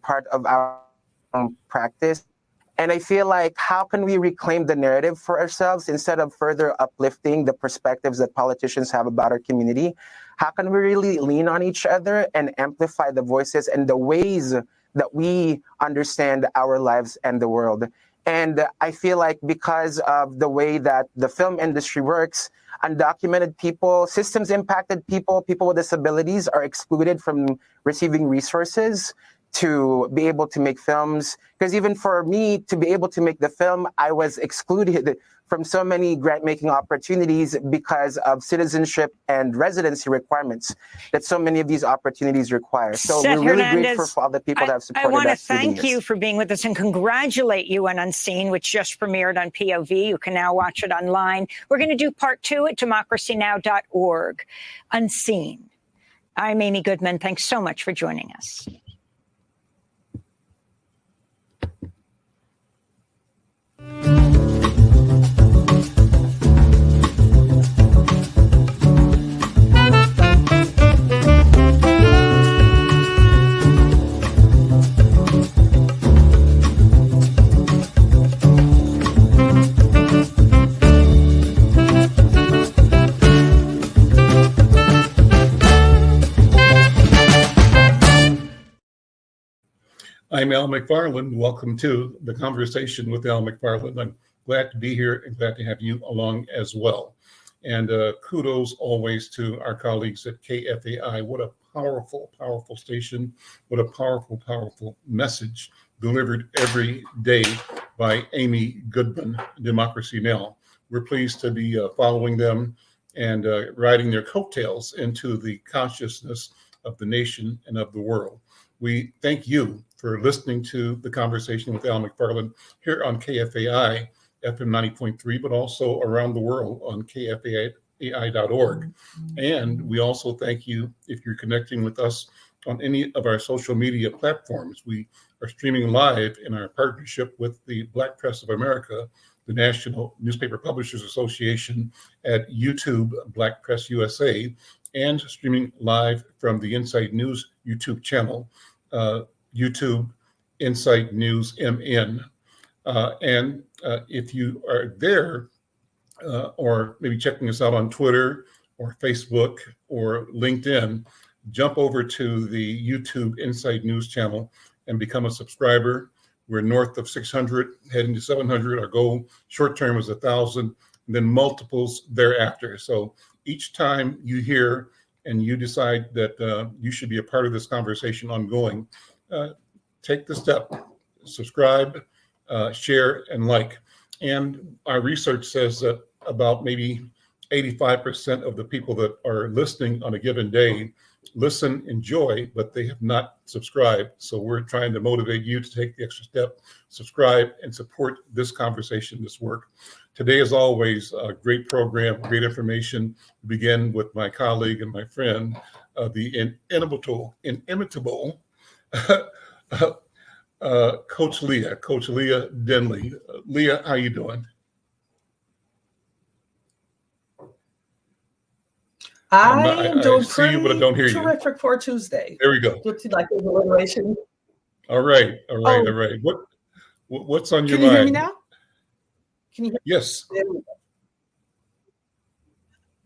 part of our practice. And I feel like, how can we reclaim the narrative for ourselves instead of further uplifting the perspectives that politicians have about our community? How can we really lean on each other and amplify the voices and the ways that we understand our lives and the world? And I feel like because of the way that the film industry works, undocumented people, systems impacted people, people with disabilities are excluded from receiving resources to be able to make films. Because even for me to be able to make the film, I was excluded from so many grant-making opportunities because of citizenship and residency requirements that so many of these opportunities require. So Seth we're really Hernandez, grateful for all the people that have supported us. I want to through the thank years. you for being with us and congratulate you on Unseen, which just premiered on POV. You can now watch it online. We're going to do part 2 at democracynow.org. Unseen. I'm Amy Goodman. Thanks so much for joining us. I'm Al McFarlane. Welcome to the conversation with Al McFarlane. I'm glad to be here and glad to have you along as well. And kudos always to our colleagues at KFAI. What a powerful, powerful station. What a powerful, powerful message delivered every day by Amy Goodman, Democracy Now! We're pleased to be following them and riding their coattails into the consciousness of the nation and of the world. We thank you for listening to the conversation with Al McFarlane here on KFAI FM 90.3, but also around the world on kfai.org. And we also thank you if you're connecting with us on any of our social media platforms. We are streaming live in our partnership with the Black Press of America, the National Newspaper Publishers Association, at YouTube Black Press USA, and streaming live from the Inside News YouTube channel, YouTube Insight News MN. And if you are there, or maybe checking us out on Twitter or Facebook or LinkedIn, jump over to the YouTube Insight News channel and become a subscriber. We're north of 600, heading to 700. Our goal short term is 1,000, and then multiples thereafter. So each time you hear and you decide that you should be a part of this conversation ongoing, take the step, subscribe, share, and like. And our research says that about maybe 85% of the people that are listening on a given day listen, enjoy, but they have not subscribed. So we're trying to motivate you to take the extra step, subscribe, and support this conversation, this work. Today, as always, a great program, great information. We begin with my colleague and my friend, the inimitable Coach Leah Denley. Leah, how you doing? I am doing see you, but I don't hear terrific for Tuesday. There we go. Looks like there's alliteration. All right. What's on your mind? Can you hear me now? Can you hear me? Yes.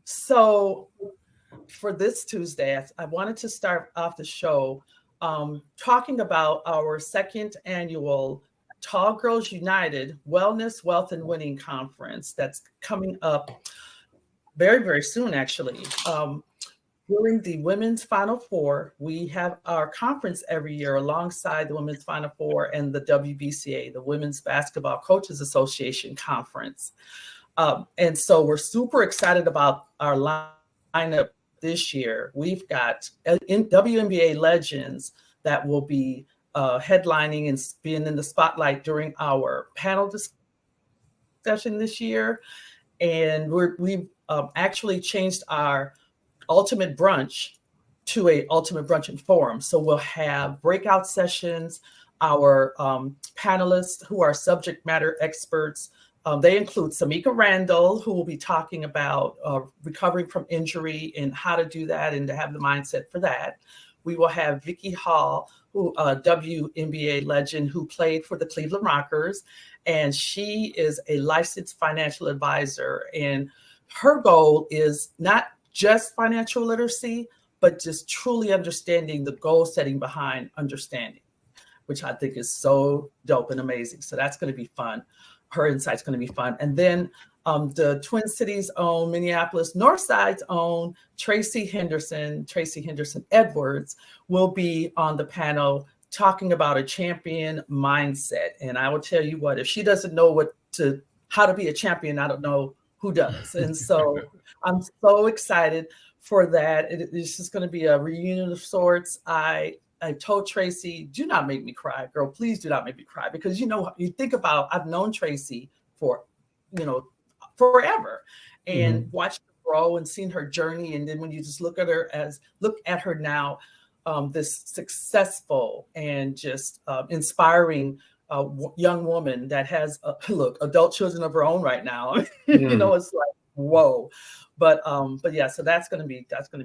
So for this Tuesday, I wanted to start off the show talking about our second annual Tall Girls United Wellness, Wealth, and Winning Conference that's coming up very, very soon, actually. During the Women's Final Four, we have our conference every year alongside the Women's Final Four and the WBCA, the Women's Basketball Coaches Association Conference. And so we're super excited about our lineup this year. We've got WNBA legends that will be headlining and being in the spotlight during our panel discussion this year. And we've actually changed our Ultimate Brunch to a Ultimate Brunch and Forum. So we'll have breakout sessions. Our panelists who are subject matter experts, they include Samika Randall, who will be talking about recovering from injury and how to do that and to have the mindset for that. we will have Vicky Hall, who WNBA legend who played for the Cleveland Rockers, and she is a licensed financial advisor. And her goal is not just financial literacy, but just truly understanding the goal setting behind understanding, which I think is so dope and amazing. So that's going to be fun. Her insight's going to be fun. And then the Twin Cities' own, Minneapolis Northside's own Tracy Henderson Edwards will be on the panel talking about a champion mindset. And I will tell you what, if she doesn't know how to be a champion, I don't know who does. And so I'm so excited for that. It's just going to be a reunion of sorts. I told Tracy, do not make me cry, girl. Please do not make me cry. Because, you think about, I've known Tracy for, forever, and watched her grow and seen her journey. And then when you just look at her now, this successful and just inspiring young woman that has adult children of her own right now. It's like, whoa. But yeah, so that's going to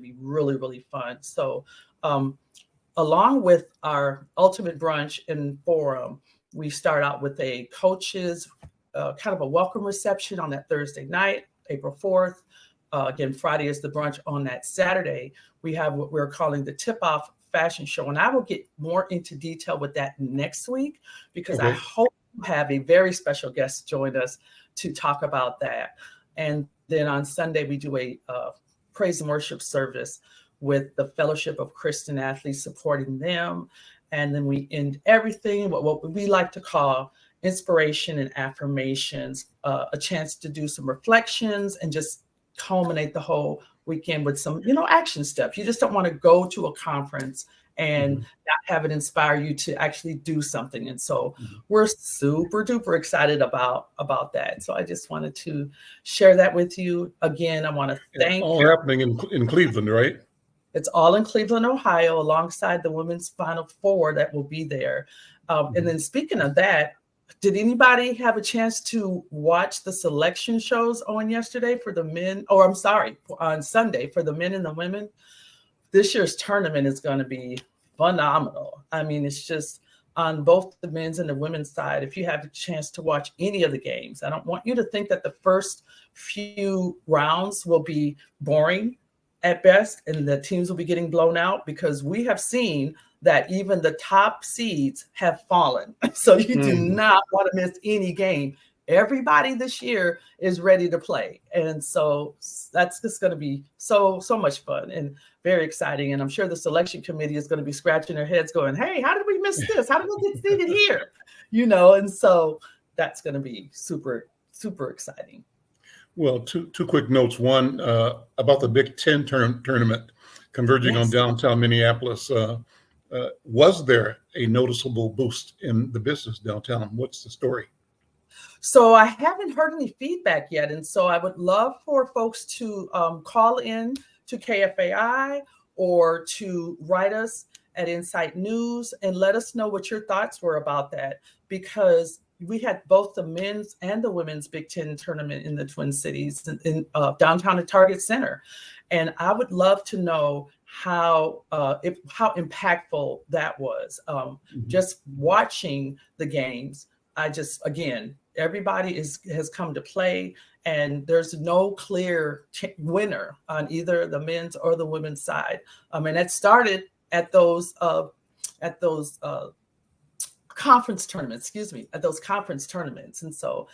be really, really fun. So along with our ultimate brunch and forum, we start out with a coaches kind of a welcome reception on that Thursday night, April 4th. Again, Friday is the brunch. On that Saturday, we have what we're calling the tip-off fashion show. And I will get more into detail with that next week, because I hope to have a very special guest join us to talk about that. And then on Sunday, we do a praise and worship service with the Fellowship of Christian Athletes, supporting them. And then we end everything what we like to call inspiration and affirmations, a chance to do some reflections and just culminate the whole weekend with some, action steps. You just don't want to go to a conference and not have it inspire you to actually do something. And so we're super duper excited about that. So I just wanted to share that with you. Again, I want to thank you. All happening in Cleveland, right? It's all in Cleveland, Ohio, alongside the women's Final Four that will be there. And then speaking of that, did anybody have a chance to watch the selection shows on yesterday for the men? On Sunday for the men and the women? This year's tournament is going to be phenomenal. I mean, it's just on both the men's and the women's side. If you have a chance to watch any of the games, I don't want you to think that the first few rounds will be boring at best and the teams will be getting blown out, because we have seen that even the top seeds have fallen. So you do not want to miss any game. Everybody this year is ready to play. And so that's just going to be so much fun and very exciting. And I'm sure the selection committee is going to be scratching their heads going, hey, how did we miss this? How did we get seated here? And so that's going to be super, super exciting. Well, two quick notes. One, about the Big Ten tournament converging on downtown Minneapolis. Was there a noticeable boost in the business downtown? What's the story? So I haven't heard any feedback yet. And so I would love for folks to call in to KFAI or to write us at Insight News and let us know what your thoughts were about that, because we had both the men's and the women's Big Ten tournament in the Twin Cities in downtown at Target Center. And I would love to know how impactful that was. Just watching the games, everybody has come to play, and there's no clear winner on either the men's or the women's side. And that started at those conference tournaments, And so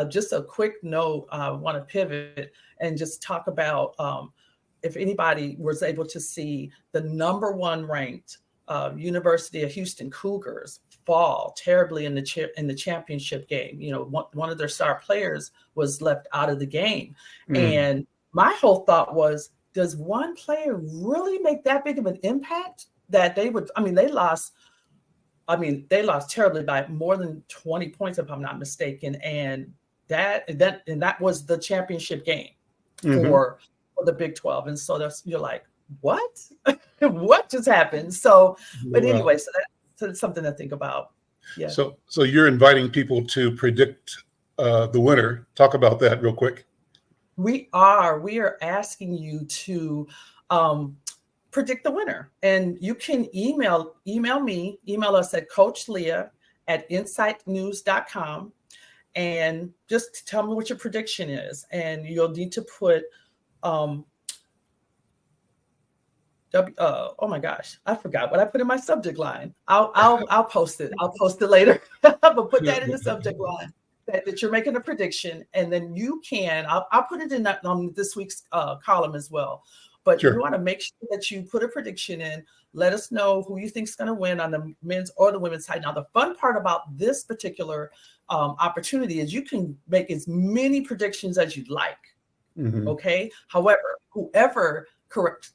just a quick note, I want to pivot and just talk about if anybody was able to see the number one ranked University of Houston Cougars fall terribly in the championship game. One of their star players was left out of the game. And my whole thought was, does one player really make that big of an impact that they lost terribly by more than 20 points, if I'm not mistaken. And that was the championship game for the Big 12. And so you're like, what? What just happened? So, but anyway, so that's something to think about. Yeah. So you're inviting people to predict the winner. Talk about that real quick. We are asking you to predict the winner. And you can email us at coachleah@insightnews.com, and just tell me what your prediction is. And you'll need to put oh my gosh, I forgot what I put in my subject line. I'll post it. I'll post it later. But put that in the subject line that you're making a prediction, and then you can. I'll put it in this week's column as well. But Sure. you want to make sure that you put a prediction in. Let us know who you think is going to win on the men's or the women's side. Now, the fun part about this particular opportunity is you can make as many predictions as you'd like. Mm-hmm. Okay. However, whoever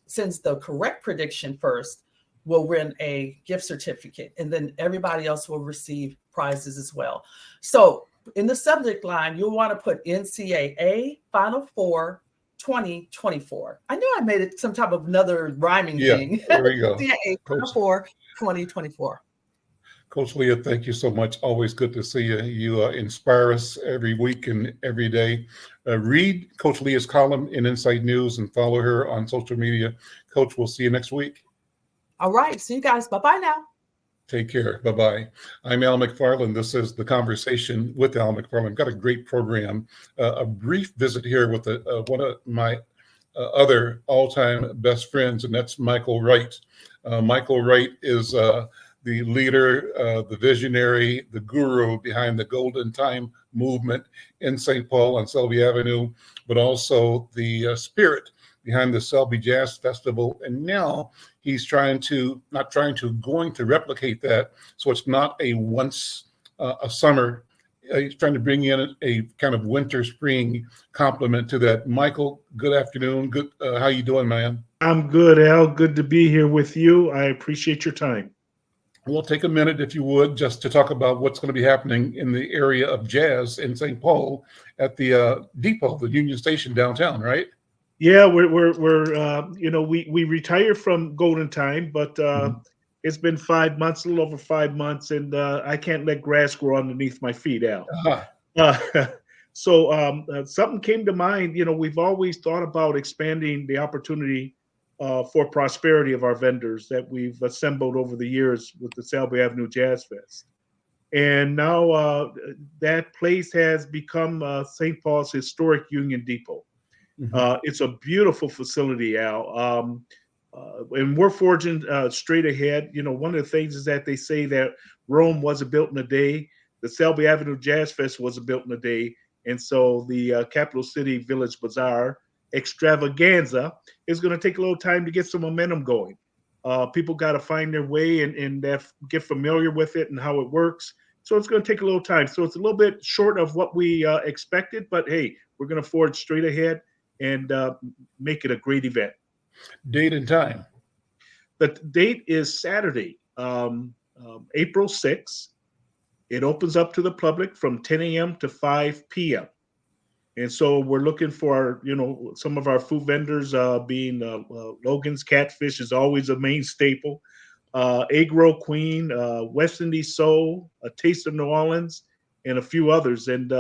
sends the correct prediction first will win a gift certificate, and then everybody else will receive prizes as well. So in the subject line, you'll want to put NCAA Final Four 2024. I knew I made it some type of another rhyming thing. There we go. NCAA Final Four 2024. Coach Leah, thank you so much. Always good to see you. You inspire us every week and every day. Read Coach Leah's column in Insight News and follow her on social media. Coach, we'll see you next week. All right. See you guys. Bye-bye now. Take care. Bye-bye. I'm Al McFarlane. This is The Conversation with Al McFarlane. Got a great program. A brief visit here with one of my other all-time best friends, and that's Michael Wright. Michael Wright is the leader, the visionary, the guru behind the Golden Time movement in St. Paul on Selby Avenue, but also the spirit behind the Selby Jazz Festival. And now he's going to replicate that. So it's not a once a summer. He's trying to bring in a kind of winter spring complement to that. Michael, good afternoon. Good. How you doing, man? I'm good, Al. Good to be here with you. I appreciate your time. We'll take a minute, if you would, just to talk about what's going to be happening in the area of jazz in St. Paul at the depot, the Union Station downtown, right? Yeah, we're we retired from Golden Time, but it's been 5 months, a little over 5 months, and I can't let grass grow underneath my feet, Al. So something came to mind. We've always thought about expanding the opportunity for prosperity of our vendors that we've assembled over the years with the Selby Avenue Jazz Fest. And now that place has become St. Paul's historic Union Depot. It's a beautiful facility, Al. And we're forging straight ahead. One of the things is that they say that Rome wasn't built in a day. The Selby Avenue Jazz Fest wasn't built in a day. And so the Capital City Village Bazaar extravaganza is going to take a little time to get some momentum going. People got to find their way and get familiar with it and how it works. So it's going to take a little time. So it's a little bit short of what we expected, but hey, we're going to forge straight ahead and make it a great event. Date and time? The date is Saturday, April 6th. It opens up to the public from 10 a.m. to 5 p.m. And so we're looking for, some of our food vendors being Logan's Catfish is always a main staple. Egg Roll Queen, West Indies Soul, A Taste of New Orleans, and a few others. And,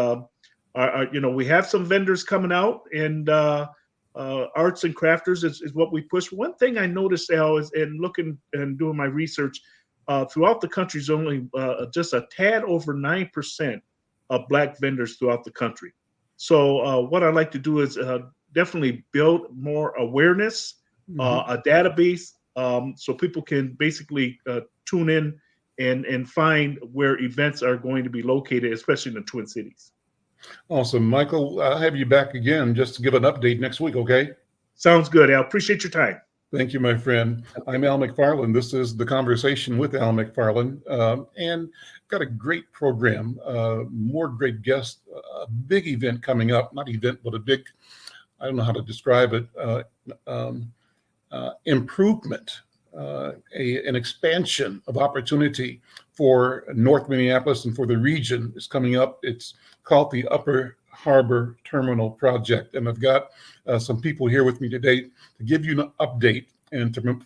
we have some vendors coming out, and arts and crafters is what we push. One thing I noticed, Al, is in looking and doing my research, throughout the country is only just a tad over 9% of Black vendors throughout the country. So what I like to do is definitely build more awareness, a database, so people can basically tune in and find where events are going to be located, especially in the Twin Cities. Awesome. Michael, I'll have you back again just to give an update next week, okay? Sounds good, Al. Appreciate your time. Thank you, my friend. I'm Al McFarlane. This is The Conversation with Al McFarlane, and got a great program, more great guests, a big event coming up, not event, but a big, I don't know how to describe it, improvement, an expansion of opportunity for North Minneapolis and for the region is coming up. It's called the Upper Harbor Terminal Project. And I've got some people here with me today to give you an update and to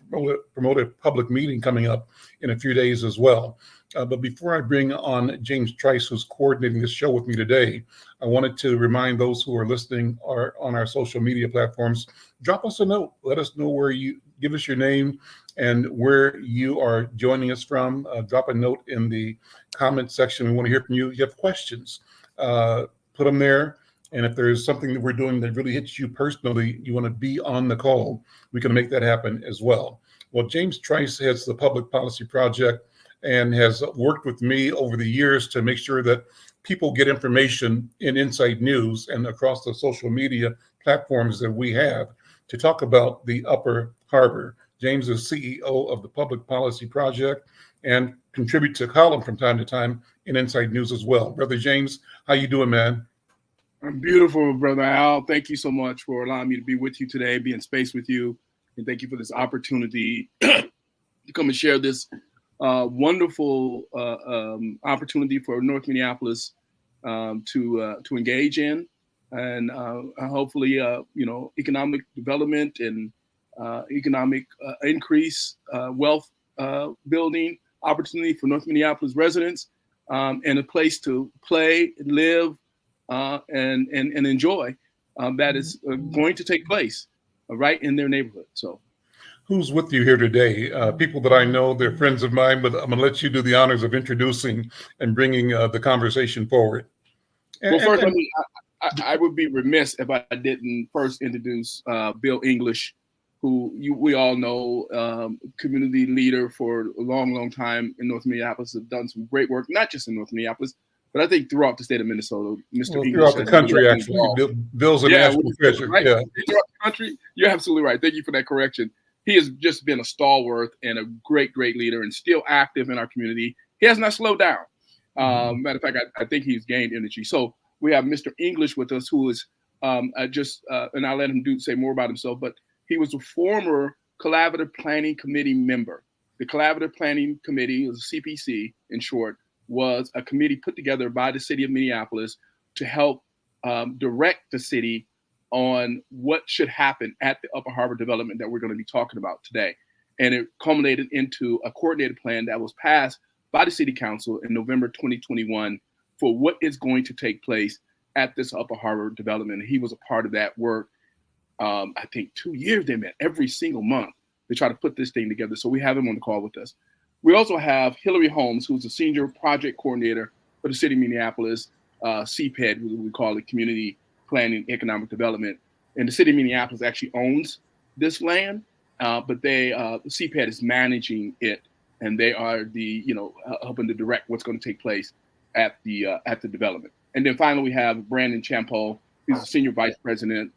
promote a public meeting coming up in a few days as well. But before I bring on James Trice, who's coordinating this show with me today, I wanted to remind those who are listening or on our social media platforms, drop us a note. Let us know where you give us your name and where you are joining us from. Drop a note in the comment section. We want to hear from you. If you have questions, put them there. And if there's something that we're doing that really hits you personally, you want to be on the call, we can make that happen as well. Well, James Trice heads the Public Policy Project and has worked with me over the years to make sure that people get information in Inside News and across the social media platforms that we have to talk about the Upper Harbor. James is CEO of the Public Policy Project and contributes a column from time to time in Inside News as well. Brother James, how you doing, man? I'm beautiful, Brother Al. Thank you so much for allowing me to be with you today, be in space with you. And thank you for this opportunity to come and share this wonderful opportunity for North Minneapolis to engage in. And hopefully, economic development and economic increase, wealth building opportunity for North Minneapolis residents, and a place to play, live, and enjoy that is going to take place right in their neighborhood. So, who's with you here today? People that I know, they're friends of mine, but I'm going to let you do the honors of introducing and bringing the conversation forward. Well, first, I would be remiss if I didn't first introduce Bill English, who we all know, community leader for a long, long time in North Minneapolis, have done some great work, not just in North Minneapolis, but I think throughout the state of Minnesota. Mr. English throughout the country, actually. Bill's a national treasure. Right? Yeah. Throughout the country, you're absolutely right. Thank you for that correction. He has just been a stalwart and a great, great leader and still active in our community. He has not slowed down. Matter of fact, I think he's gained energy. So we have Mr. English with us, who is and I'll let him say more about himself, but he was a former Collaborative Planning Committee member. The Collaborative Planning Committee, was a CPC in short, was a committee put together by the city of Minneapolis to help direct the city on what should happen at the Upper Harbor development that we're going to be talking about today. And it culminated into a coordinated plan that was passed by the city council in November 2021 for what is going to take place at this Upper Harbor development. And he was a part of that work. I think 2 years they met every single month to try to put this thing together. So we have him on the call with us. We also have Hilary Holmes, who's the senior project coordinator for the city of Minneapolis, CPED, we call it Community Planning Economic Development. And the city of Minneapolis actually owns this land, but CPED is managing it, and they are helping to direct what's going to take place at the development. And then finally, we have Brandon Champeau. He's the senior vice president,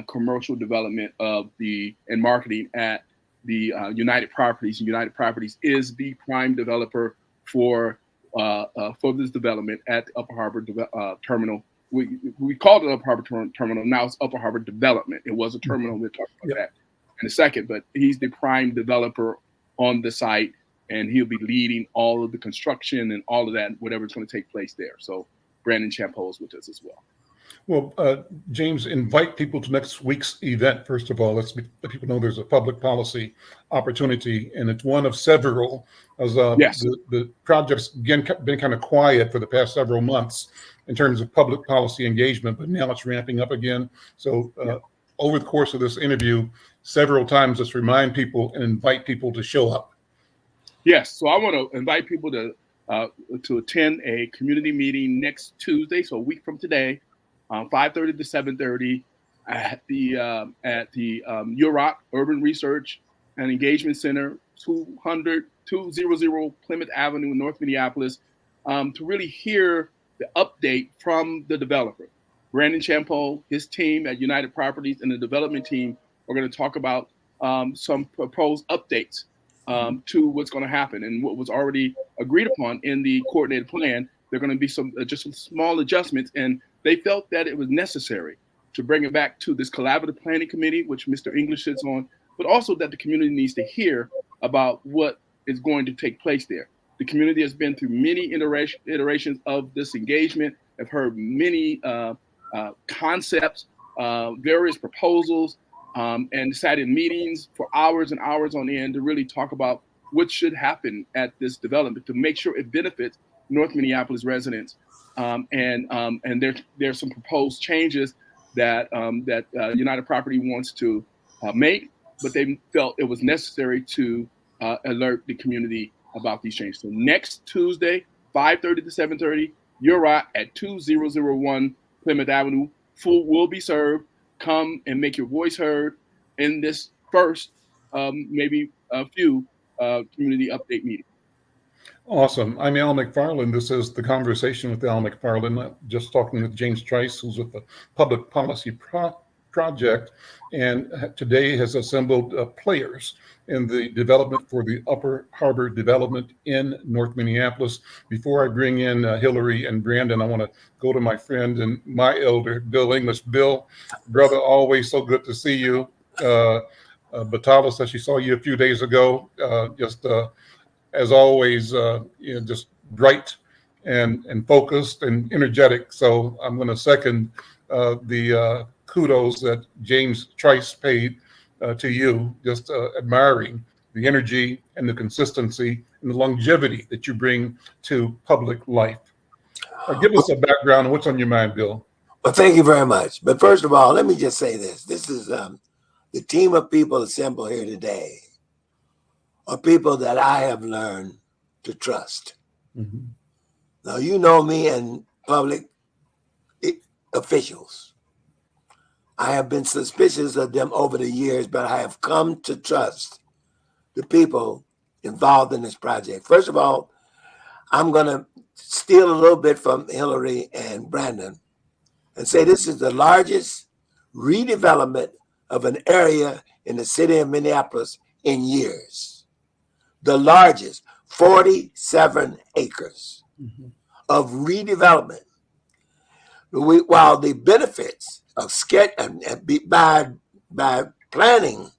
commercial development and marketing at the United Properties. And United Properties is the prime developer for this development at the Upper Harbor terminal. We called it Upper Harbor Terminal. Now it's Upper Harbor Development. It was a terminal. We'll talk about that in a second. But he's the prime developer on the site, and he'll be leading all of the construction and all of that, whatever's going to take place there. So Brandon Champeau is with us as well. Well, James, invite people to next week's event. First of all, let people know there's a public policy opportunity, and it's one of several. As the project's again been kind of quiet for the past several months in terms of public policy engagement, but now it's ramping up again. So over the course of this interview, several times, let's remind people and invite people to show up. Yes, so I want to invite people to attend a community meeting next Tuesday, so a week from today. 5:30 to 7:30 at the UROC, Urban Research and Engagement Center, 200 Plymouth Avenue in North Minneapolis, to really hear the update from the developer. Brandon Champeau, his team at United Properties, and the development team are going to talk about some proposed updates to what's going to happen and what was already agreed upon in the coordinated plan. There are going to be some small adjustments, and they felt that it was necessary to bring it back to this collaborative planning committee, which Mr. English sits on, but also that the community needs to hear about what is going to take place there. The community has been through many iterations of this engagement. I've heard many concepts, various proposals, and sat in meetings for hours and hours on end to really talk about what should happen at this development to make sure it benefits North Minneapolis residents. And there's some proposed changes that United Property wants to make but they felt it was necessary to alert the community about these changes. So next Tuesday, 5:30 to 7:30, you're right at 2001 Plymouth Avenue. Food will be served. Come and make your voice heard in this first, maybe a few community update meetings. Awesome. I'm Al McFarlane. This is The Conversation with Al McFarlane. Just talking with James Trice, who's with the Public Policy Project, and today has assembled players in the development for the Upper Harbor development in North Minneapolis. Before I bring in Hilary and Brandon, I want to go to my friend and my elder, Bill English. Bill, brother, always so good to see you. Batala says she saw you a few days ago. As always, just bright and focused and energetic. So I'm going to second the kudos that James Trice paid to you, just admiring the energy and the consistency and the longevity that you bring to public life. Give us a background on what's on your mind, Bill. Well, thank you very much. But first of all, let me just say this. This is the team of people assembled here today are people that I have learned to trust. Mm-hmm. Now, you know me and public officials. I have been suspicious of them over the years, but I have come to trust the people involved in this project. First of all, I'm going to steal a little bit from Hilary and Brandon and say this is the largest redevelopment of an area in the city of Minneapolis in years. The largest, 47 acres of redevelopment. While the benefits of by planning,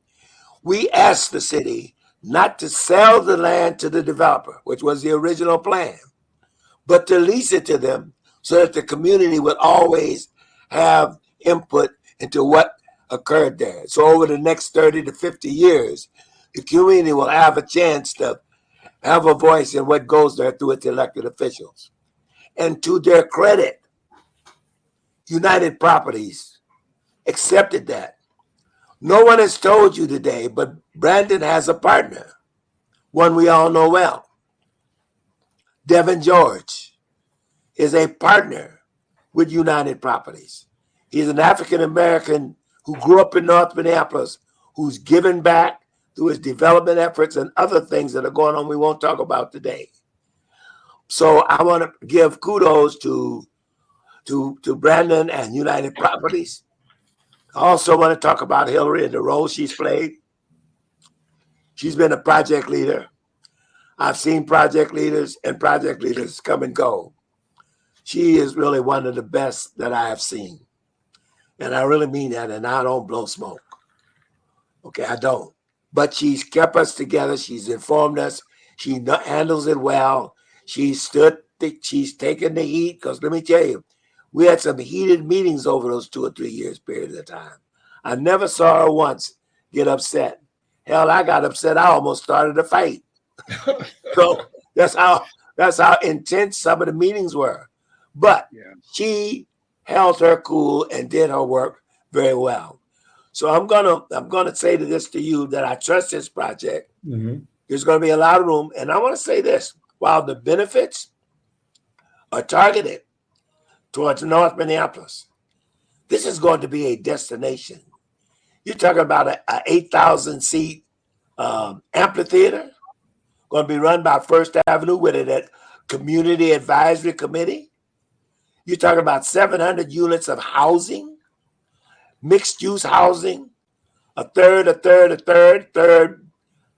we asked the city not to sell the land to the developer, which was the original plan, but to lease it to them so that the community would always have input into what occurred there. So over the next 30 to 50 years, the community will have a chance to have a voice in what goes there through its elected officials. And to their credit, United Properties accepted that. No one has told you today, but Brandon has a partner, one we all know well. Devin George is a partner with United Properties. He's an African-American who grew up in North Minneapolis, who's given back through his development efforts and other things that are going on we won't talk about today. So I want to give kudos to Brandon and United Properties. I also want to talk about Hilary and the role she's played. She's been a project leader. I've seen project leaders come and go. She is really one of the best that I have seen. And I really mean that, and I don't blow smoke. Okay, I don't. But she's kept us together. She's informed us. She handles it well. She's taken the heat. Because let me tell you, we had some heated meetings over those 2 or 3 years period of time. I never saw her once get upset. Hell, I got upset. I almost started a fight. So that's how intense some of the meetings were. But she held her cool and did her work very well. So I'm gonna say to you that I trust this project. Mm-hmm. There's gonna be a lot of room, and I want to say this: while the benefits are targeted towards North Minneapolis, this is going to be a destination. You're talking about a 8,000 seat amphitheater, going to be run by First Avenue with a community advisory committee. You're talking about 700 units of housing. Mixed-use housing, a third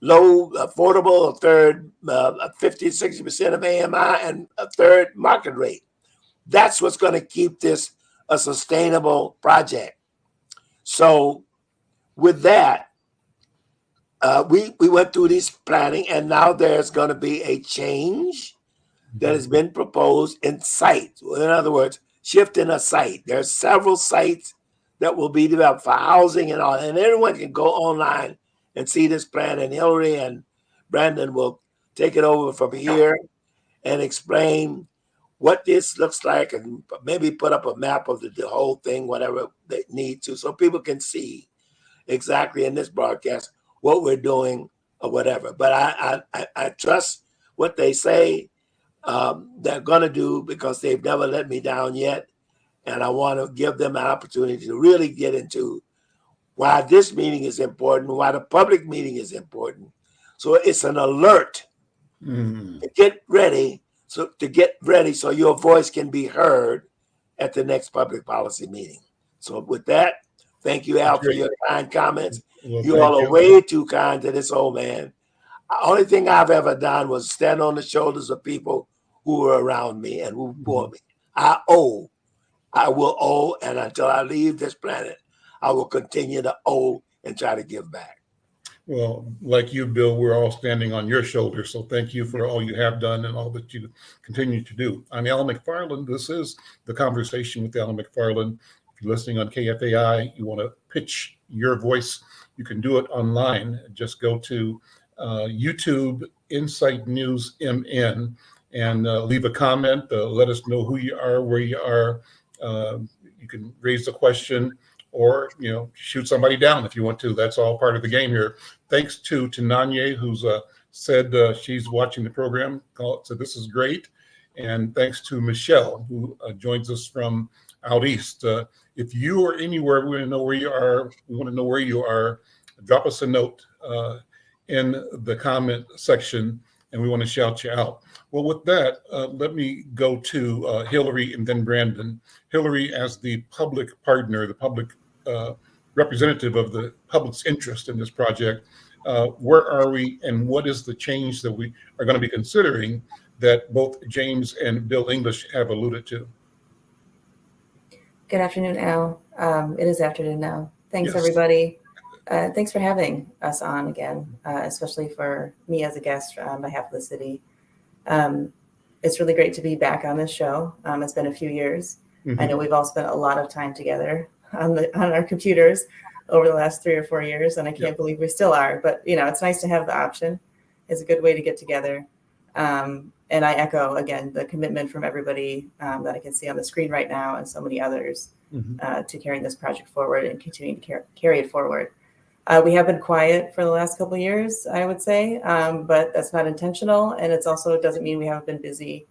low affordable, a third 50-60% of AMI, and a third market rate. That's what's going to keep this a sustainable project. So with that, we went through this planning, and now there's going to be a change that has been proposed in site. In other words, shifting a site. There's several sites that will be developed for housing and all, and everyone can go online and see this plan, and Hilary and Brandon will take it over from here and explain what this looks like, and maybe put up a map of the whole thing, whatever they need to, so people can see exactly in this broadcast what we're doing or whatever. But I trust what they say they're going to do, because they've never let me down yet. And I want to give them an opportunity to really get into why this meeting is important, why the public meeting is important. So it's an alert to get ready. So so your voice can be heard at the next public policy meeting. So with that, thank you, Al, for your kind comments. Well, You all are way too kind to this old man. The only thing I've ever done was stand on the shoulders of people who were around me and who bore me. I will owe, and until I leave this planet, I will continue to owe and try to give back. Well, like you, Bill, we're all standing on your shoulders. So thank you for all you have done and all that you continue to do. I'm Al McFarlane. This is The Conversation with Al McFarlane. If you're listening on KFAI, you want to pitch your voice, you can do it online. Just go to YouTube, Insight News MN, and leave a comment. Let us know who you are, where you are. You can raise a question, or shoot somebody down if you want to. That's all part of the game here. Thanks to Nanye, who's said she's watching the program. So this is great. And thanks to Michelle, who joins us from out east. If you are anywhere, we want to know where you are. We want to know where you are. Drop us a note in the comment section, and we want to shout you out. Well, with that, let me go to Hilary and then Brandon. Hilary, as the public partner, the public representative of the public's interest in this project, where are we, and what is the change that we are going to be considering that both James and Bill English have alluded to? Good afternoon, Al. It is afternoon now. Thanks, Yes. everybody. Thanks for having us on again, especially for me as a guest on behalf of the city. It's really great to be back on this show. It's been a few years. I know we've all spent a lot of time together on our computers over the last 3 or 4 years, and I can't believe we still are. But it's nice to have the option. It's a good way to get together. And I echo again the commitment from everybody that I can see on the screen right now, and so many others, to carrying this project forward and continuing to carry it forward. We have been quiet for the last couple of years, I would say, but that's not intentional, and it's also doesn't mean we haven't been busy.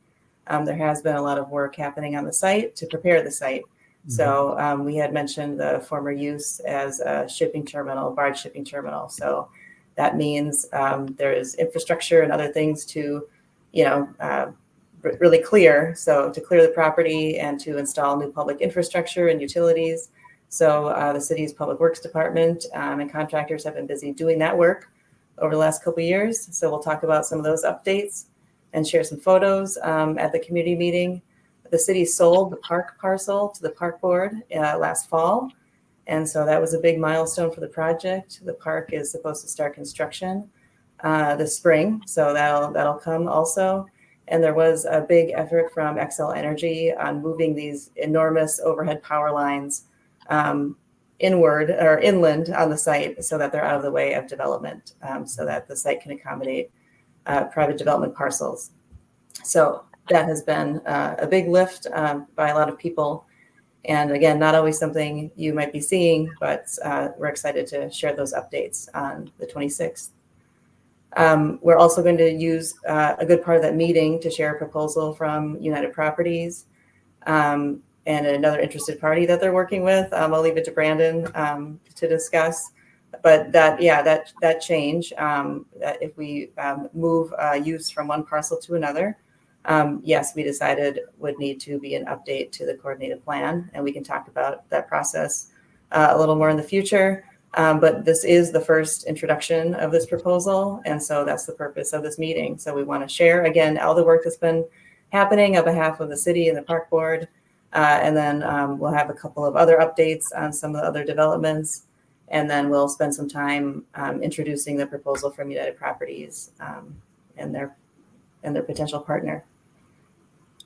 There has been a lot of work happening on the site to prepare the site. So we had mentioned the former use as a shipping terminal, barge shipping terminal. So that means there is infrastructure and other things to, really clear. So to clear the property and to install new public infrastructure and utilities. So the city's public works department and contractors have been busy doing that work over the last couple of years. So we'll talk about some of those updates and share some photos at the community meeting. The city sold the park parcel to the park board last fall. And so that was a big milestone for the project. The park is supposed to start construction this spring. So that'll come also. And there was a big effort from XL Energy on moving these enormous overhead power lines inward or inland on the site so that they're out of the way of development, so that the site can accommodate private development parcels. So that has been a big lift by a lot of people. And again, not always something you might be seeing, but we're excited to share those updates on the 26th. We're also going to use a good part of that meeting to share a proposal from United Properties and another interested party that they're working with. I'll leave it to Brandon to discuss. But that change, that if we move use from one parcel to another, yes, we decided would need to be an update to the coordinated plan, and we can talk about that process a little more in the future. But this is the first introduction of this proposal, and so that's the purpose of this meeting. So we want to share, again, all the work that's been happening on behalf of the city and the park board, and then we'll have a couple of other updates on some of the other developments, and then we'll spend some time introducing the proposal from United Properties and their potential partner.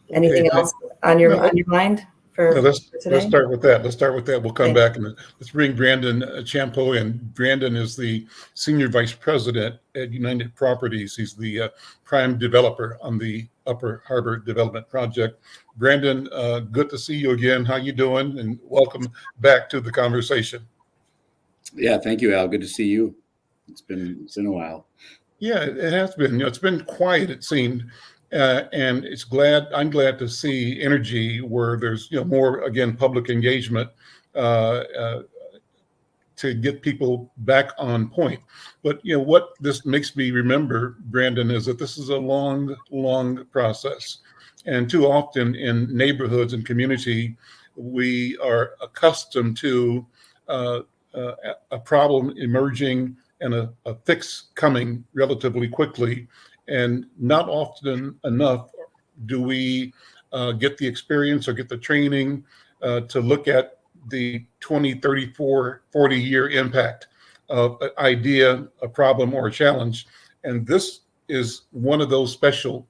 Anything else on your mind for today? Let's start with that. We'll come back and let's bring Brandon Champeau in. Brandon is the Senior Vice President at United Properties. He's the prime developer on the Upper Harbor Development Project. Brandon, good to see you again. How you doing? And welcome back to the conversation. Yeah, thank you, Al. Good to see you. It's been a while. Yeah, it has been. It's been quiet, it seemed, and I'm glad to see energy where there's more again public engagement to get people back on point. But what this makes me remember, Brandon, is that this is a long, long process, and too often in neighborhoods and community, we are accustomed to a problem emerging and a fix coming relatively quickly, and not often enough do we get the experience or get the training to look at the 20, 34, 40-year impact of an idea, a problem, or a challenge. And this is one of those special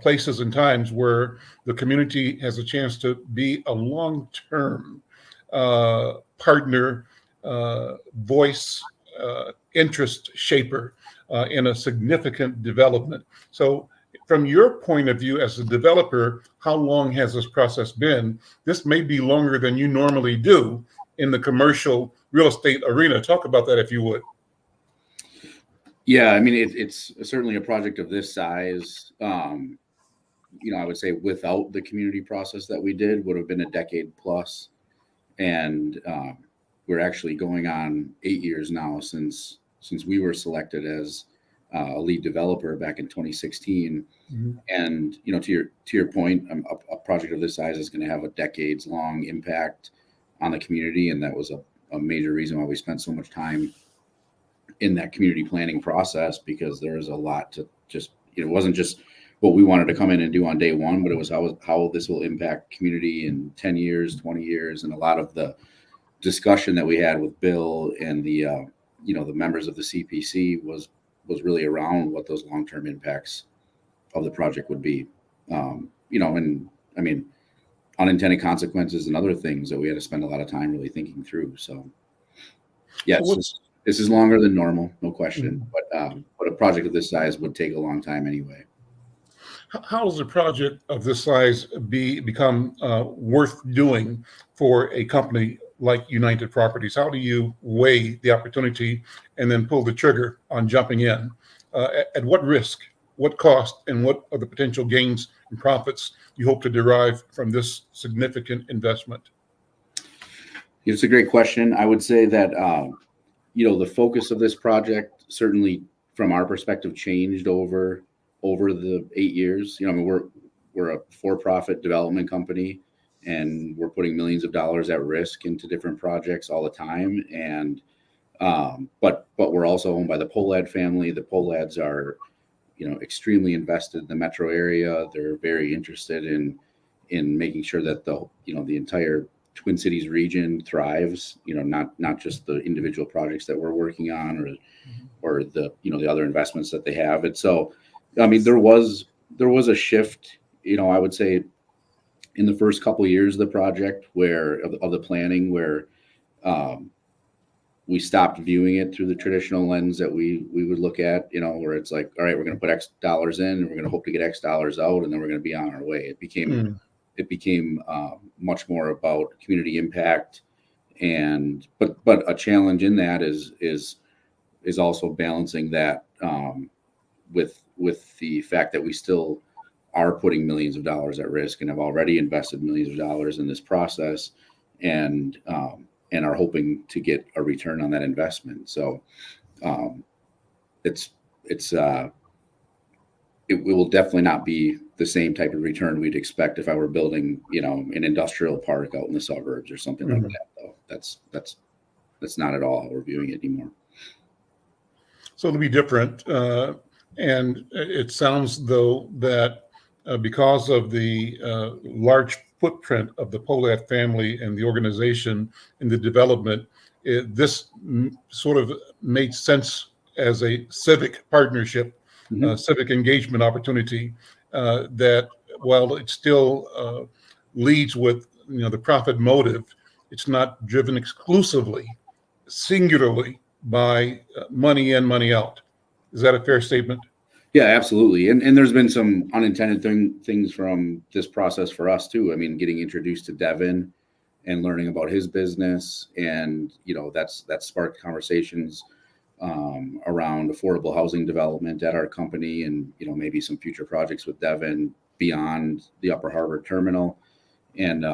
places and times where the community has a chance to be a long-term partner, voice, interest shaper in a significant development. So from your point of view as a developer, how long has this process been? This may be longer than you normally do in the commercial real estate arena. Talk about that if you would. Yeah, I mean, it's certainly a project of this size. I would say without the community process that we did would have been a decade plus. And we're actually going on 8 years now since we were selected as a lead developer back in 2016. Mm-hmm. And to your point, a project of this size is going to have a decades long impact on the community, and that was a major reason why we spent so much time in that community planning process, because there was a lot to just it wasn't just what we wanted to come in and do on day one, but it was how this will impact community in 10 years, 20 years, and a lot of the discussion that we had with Bill and the the members of the CPC was really around what those long-term impacts of the project would be. And I mean, unintended consequences and other things that we had to spend a lot of time really thinking through. So yes, this is longer than normal, no question, mm-hmm. But a project of this size would take a long time anyway. How does a project of this size become worth doing for a company like United Properties? How do you weigh the opportunity and then pull the trigger on jumping in? At what risk, what cost, and what are the potential gains and profits you hope to derive from this significant investment? It's a great question. I would say that the focus of this project certainly, from our perspective, changed over the 8 years. We're a for-profit development company, and we're putting millions of dollars at risk into different projects all the time. And but we're also owned by the Pohlad family. The Pohlads are extremely invested in the metro area. They're very interested in making sure that the entire Twin Cities region thrives. Not just the individual projects that we're working on or the the other investments that they have. And so, I mean, there was a shift, I would say, in the first couple of years of the project of the planning, where we stopped viewing it through the traditional lens that we would look at, where it's like, all right, we're going to put X dollars in, and we're going to hope to get X dollars out, and then we're going to be on our way. It became much more about community impact, but a challenge in that is also balancing that with the fact that we still are putting millions of dollars at risk and have already invested millions of dollars in this process, and are hoping to get a return on that investment. So it will definitely not be the same type of return we'd expect if I were building, an industrial park out in the suburbs or something mm-hmm. like that. Though that's not at all how we're viewing it anymore. So it'll be different, and it sounds though that because of the large footprint of the Pohlad family and the organization in the development, this sort of made sense as a civic partnership, mm-hmm. Civic engagement opportunity that, while it still leads with the profit motive, it's not driven exclusively, singularly by money in, money out. Is that a fair statement? Yeah, absolutely. And there's been some unintended things from this process for us too. I mean, getting introduced to Devin and learning about his business, and that sparked conversations around affordable housing development at our company, and maybe some future projects with Devon beyond the Upper Harbor Terminal, and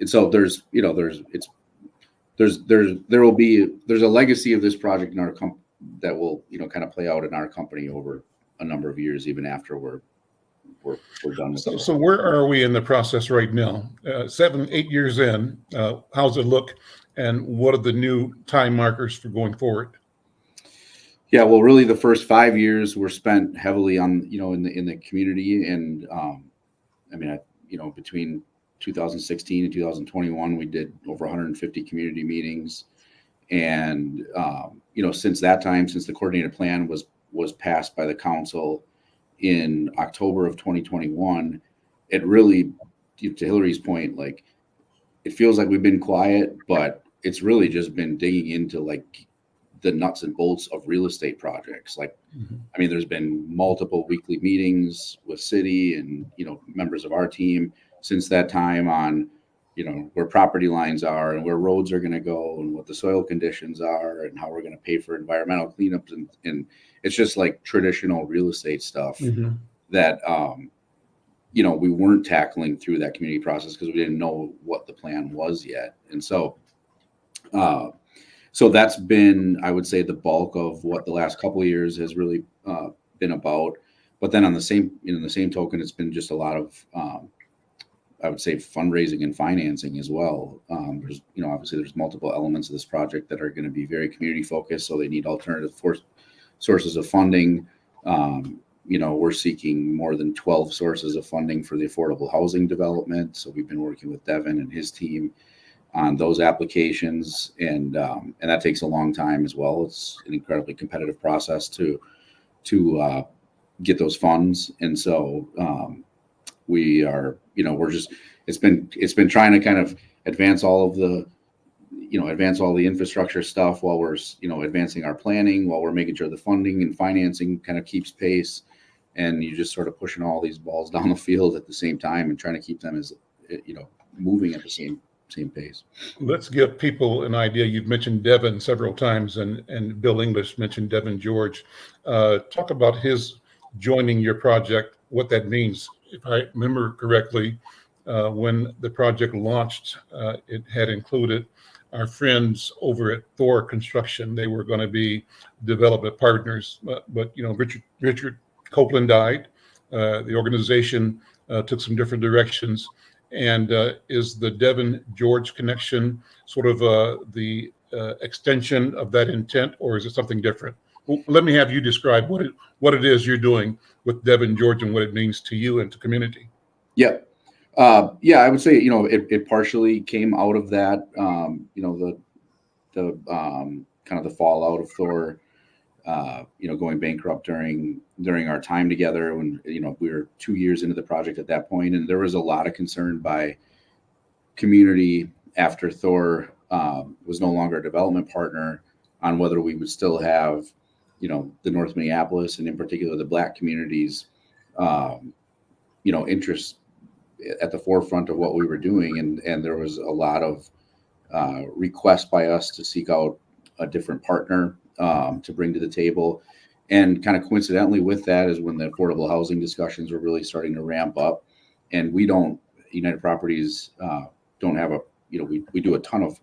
so there's a legacy of this project in our company that will kind of play out in our company over a number of years, even after we're done with it. So where are we in the process right now? 7-8 years in, how's it look, and what are the new time markers for going forward? Yeah, well, really, the first 5 years were spent heavily on in the community, and between 2016 and 2021, we did over 150 community meetings, and since that time, since the coordinated plan was passed by the council in October of 2021, it really, to Hilary's point, like, it feels like we've been quiet, but it's really just been digging into like the nuts and bolts of real estate projects. Like, there's been multiple weekly meetings with city and, members of our team since that time on, where property lines are and where roads are going to go and what the soil conditions are and how we're going to pay for environmental cleanups. And it's just like traditional real estate stuff that, we weren't tackling through that community process because we didn't know what the plan was yet. And so that's been, I would say, the bulk of what the last couple of years has really been about. But then on the same token, it's been just a lot of, I would say, fundraising and financing as well. There's, obviously there's multiple elements of this project that are going to be very community focused. So they need alternative sources of funding. We're seeking more than 12 sources of funding for the affordable housing development. So we've been working with Devon and his team on those applications, and that takes a long time as well. It's an incredibly competitive process to get those funds, and so we are, it's been trying to kind of advance all of the infrastructure stuff while we're advancing our planning, while we're making sure the funding and financing kind of keeps pace, and you're just sort of pushing all these balls down the field at the same time and trying to keep them as moving at the same pace. Let's give people an idea. You've mentioned Devon several times, and Bill English mentioned Devon George. Talk about his joining your project, what that means. If I remember correctly, when the project launched, it had included our friends over at Thor Construction. They were going to be development partners, but Richard Copeland died. The organization took some different directions. And is the Devon George connection sort of the extension of that intent, or is it something different? Well, let me have you describe what it is you're doing with Devon George and what it means to you and to community. Yeah. I would say, it partially came out of that, the kind of the fallout of Thor, going bankrupt during our time together when, we were 2 years into the project at that point. And there was a lot of concern by community after Thor was no longer a development partner on whether we would still have, the North Minneapolis and in particular the Black communities, interest at the forefront of what we were doing. And there was a lot of requests by us to seek out a different partner to bring to the table. And kind of coincidentally with that is when the affordable housing discussions were really starting to ramp up. And United Properties don't have we do a ton of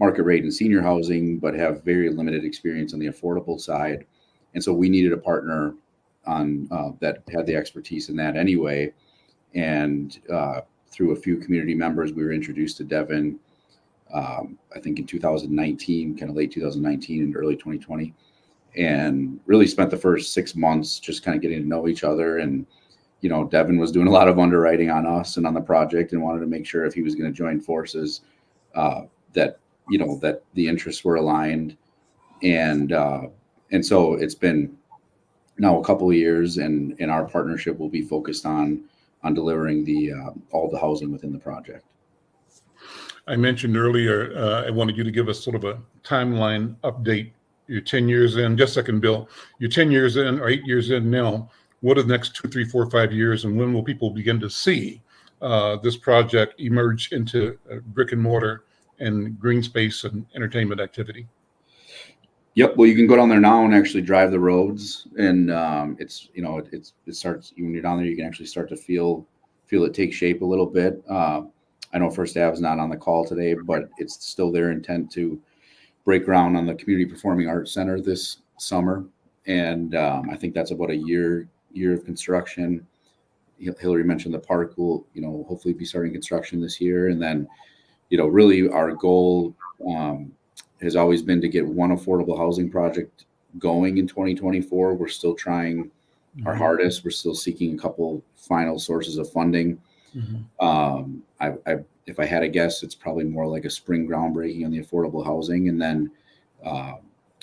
market rate and senior housing, but have very limited experience on the affordable side. And so we needed a partner on that had the expertise in that anyway. And through a few community members, we were introduced to Devon, I think in 2019, kind of late 2019 and early 2020, and really spent the first 6 months just kind of getting to know each other. And, Devon was doing a lot of underwriting on us and on the project and wanted to make sure if he was going to join forces, that the interests were aligned. And so it's been now a couple of years, and our partnership will be focused on delivering all the housing within the project. I mentioned earlier, I wanted you to give us sort of a timeline update. You're 10 years in, just a second, Bill. You're 10 years in or 8 years in now. What are the next 2, 3, 4, 5 years, and when will people begin to see this project emerge into brick and mortar and green space and entertainment activity? Yep. Well, you can go down there now and actually drive the roads, and it's it starts when you're down there. You can actually start to feel it take shape a little bit. I know First Ave's not on the call today, but it's still their intent to break ground on the Community Performing Arts Center this summer, and I think that's about a year of construction. Hilary mentioned the park will hopefully be starting construction this year, and then really our goal has always been to get one affordable housing project going in 2024. We're still trying our hardest. We're still seeking a couple final sources of funding. If I had a guess, it's probably more like a spring groundbreaking on the affordable housing. And then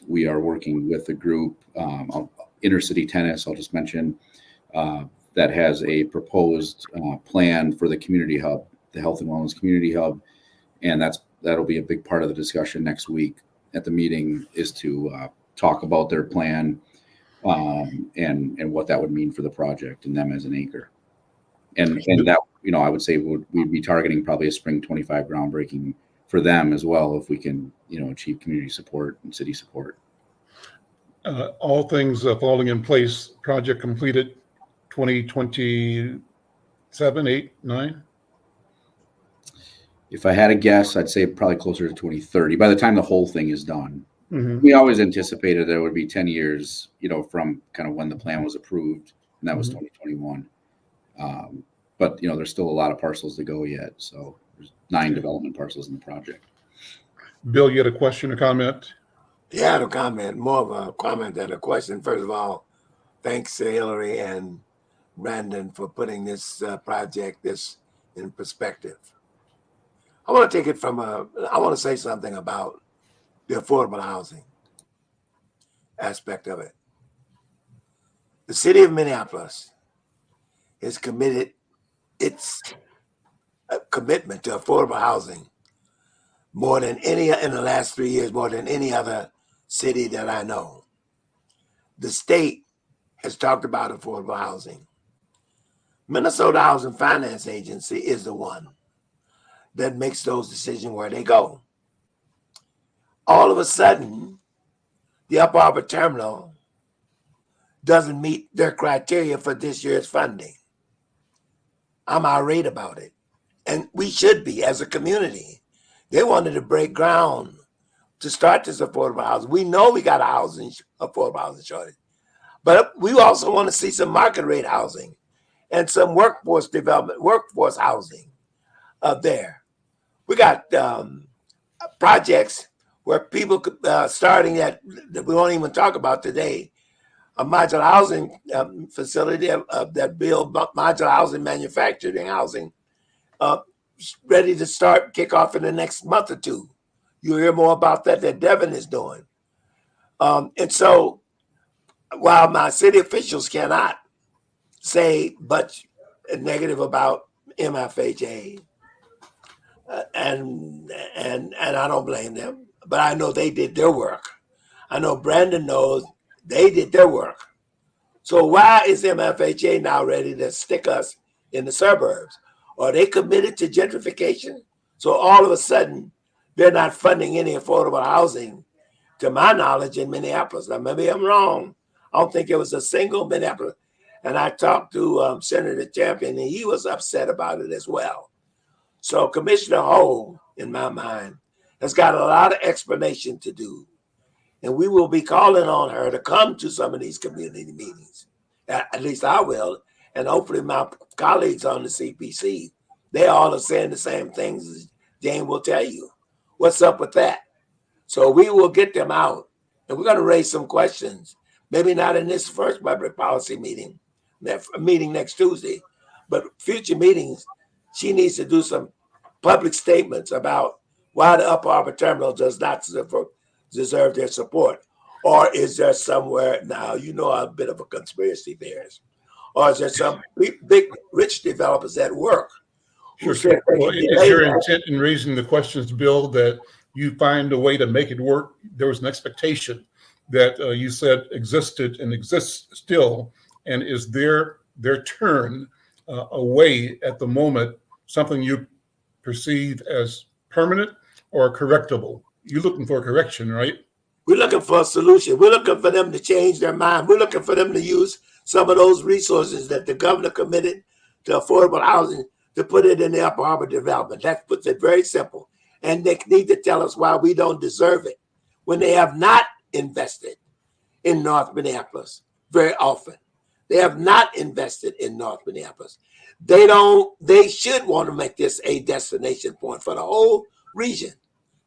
we are working with a group, Intercity Tennis, I'll just mention, that has a proposed plan for the community hub, the Health and Wellness Community Hub. And that'll be a big part of the discussion next week at the meeting, is to talk about their plan and what that would mean for the project and them as an anchor. And that, I would say we'd be targeting probably a spring 25 groundbreaking for them as well, if we can, achieve community support and city support. All things falling in place, project completed 2027, 8, 9? If I had a guess, I'd say probably closer to 2030 by the time the whole thing is done. Mm-hmm. We always anticipated there would be 10 years, from kind of when the plan was approved, and that was 2021. But there's still a lot of parcels to go yet. So there's 9 development parcels in the project. Bill, you had a question or comment? Yeah, I had a comment, more of a comment than a question. First of all, thanks to Hilary and Brandon for putting this project in perspective. I want to take it I want to say something about the affordable housing aspect of it. The city of Minneapolis has committed its commitment to affordable housing more than any in the last 3 years, more than any other city that I know. The state has talked about affordable housing. Minnesota Housing Finance Agency is the one that makes those decisions where they go. All of a sudden, the Upper Harbor Terminal doesn't meet their criteria for this year's funding. I'm irate about it. And we should be as a community. They wanted to break ground to start this affordable housing. We know we got a affordable housing shortage, but we also want to see some market rate housing and some workforce development, workforce housing there. We got projects where people starting at, that we won't even talk about today, a modular housing facility that build modular housing, manufacturing housing, ready to kick off in the next month or two. You'll hear more about that Devin is doing. And so while my city officials cannot say much negative about MFHA, and I don't blame them, but I know they did their work. I know Brandon knows they did their work. So why is MFHA now ready to stick us in the suburbs? Are they committed to gentrification? So all of a sudden, they're not funding any affordable housing, to my knowledge, in Minneapolis. Now, maybe I'm wrong. I don't think it was a single Minneapolis. And I talked to Senator Champeau, and he was upset about it as well. So Commissioner Holmes, in my mind, has got a lot of explanation to do. And we will be calling on her to come to some of these community meetings. At least I will. And hopefully my colleagues on the CPC, they all are saying the same things as Jane will tell you. What's up with that? So we will get them out. And we're going to raise some questions. Maybe not in this first public policy meeting next Tuesday, but future meetings, she needs to do some public statements about why the Upper Harbor Terminal does not deserve their support. Or is there somewhere, now you know I'm a bit of a conspiracy theorist, or is there some big rich developers at work? Sure. Well, is your intent in raising the questions, Bill, that you find a way to make it work? There was an expectation that you said existed and exists still, and is their turn away at the moment something you perceive as permanent or correctable? You're looking for a correction, right? We're looking for a solution. We're looking for them to change their mind. We're looking for them to use some of those resources that the governor committed to affordable housing to put it in the Upper Harbor development. That puts it very simple. And they need to tell us why we don't deserve it when they have not invested in North Minneapolis very often. They have not invested in North Minneapolis. They should want to make this a destination point for the whole region.